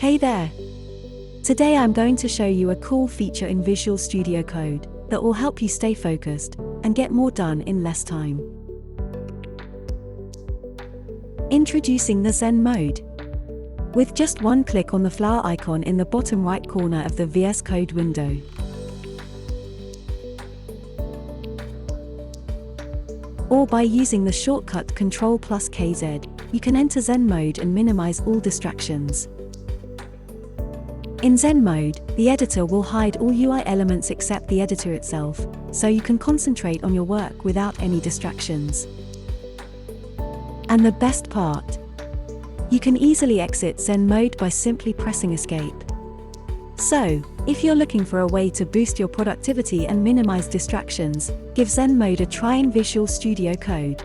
Hey there! Today I'm going to show you a cool feature in Visual Studio Code that will help you stay focused and get more done in less time. Introducing the Zen Mode. With just one click on the flower icon in the bottom right corner of the VS Code window, or by using the shortcut Ctrl+KZ, you can enter Zen Mode and minimize all distractions. In Zen Mode, the editor will hide all UI elements except the editor itself, so you can concentrate on your work without any distractions. And the best part, you can easily exit Zen Mode by simply pressing Escape. So, if you're looking for a way to boost your productivity and minimize distractions, give Zen Mode a try in Visual Studio Code.